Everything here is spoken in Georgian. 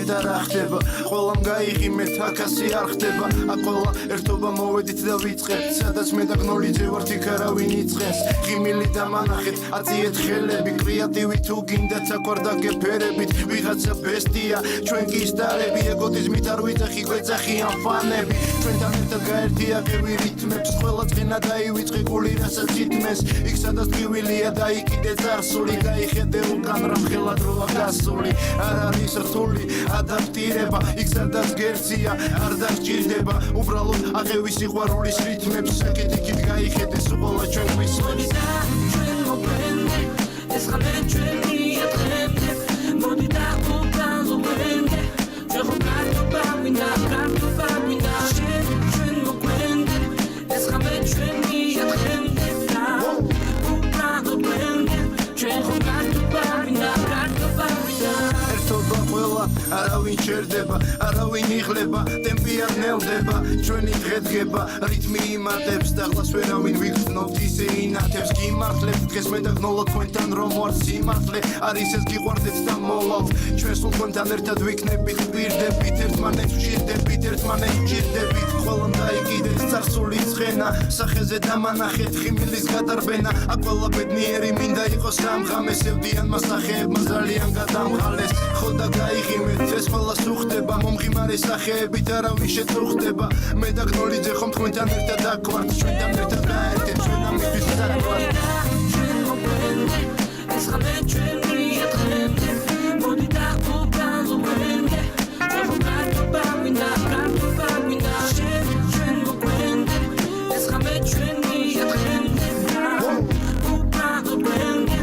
ნახეთ არა ხდება ყველამ გაიღიმეთ აქასი არ ხდება აქ ყველა ერთობა მოვედით და ვიწყებთ სადაც მე და გნოლიძე ვართ იქ არავინ იწყენს ღიმილი დამანახეთ აწიეთ ხელები კრეატივი თუ გინდათ აქ ვარ დაგეფერებით ვიღაცა ბესტია ჩვენ კი სტარები ეგოტიზმით არ ვიძახი გვეძახიან ფანები ჩვენთან ერთად გაერთიაღები რითმებს ყველა წენა დაივიწყე გული რასაც ითმეს იქ სადაც ტკივილია და იქიდე წარსული გაიხედე უკან რა ხელად როა გასული არ არის რთული ადაპტირება იქ სადაც გერცია არ დასჭირდება უბრალოდ აღევი სიყვარულის რითმებს საკეთ იქით გაიხედე სულ ჩვენ გვისმენს ჩვენ მოგვენდე ეს ხამე ჩვენი ატყემდე მოდი და უკან ზოგენდე ჩვენ ხო კარტობა გვინდა ჩვენ მოგვენდე ეს ხამე ჩვენი ატყემდე უკან ზოგენდე ჩვენ ხო კარტობა გვინდა ერთობა ყველა არავინ ჩერდება არავინ იღლება ტემპი არ ნელდება ჩვენი დღე დგება რითმი იმატებს და ხლას ვერავინ ვიგრძნობთ ისე ინათებს გიმართლებთ დღეს მე და გნოლა თქვენთან რომ ვარ სიმართლე არის ეს გიყვარდეთ და მოლავთ ჩვენ სულ თქვენთან ერთად ვიქნებით გვირდებით ერთმანეთს ვჭირდებით ერთმანეთს ვჭირდებით ყველამ დაიკიდეთ წარსული ცხენა სახეზე დამანახეთ ღიმილის გადარბენა აქ ყველა ბედნიერი მინდა იყოს სამღამეს ევდიან მასახეებმა ძალიან გადამღალეს ხო და გაიღიმეთ ეს ყველა სუხდება მომღიმარე სახეებით არავინ შეწუხდება მე და გნოლიძე ხომ თქვენთან ერთად აქ ვართ ჩვენთან ერთად გაერთეთ ჩვენ ამისთვის საქმე ჩვენ მოგვენდე ეს ხამე ჩვენი ატყემდე მოდი და უკან ზოგენდე ჩვენ ხო კარტობა გვინდა ჩვენ მოგვენდე ეს ხამე ჩვენი ატყემდე უკან ზოგენდე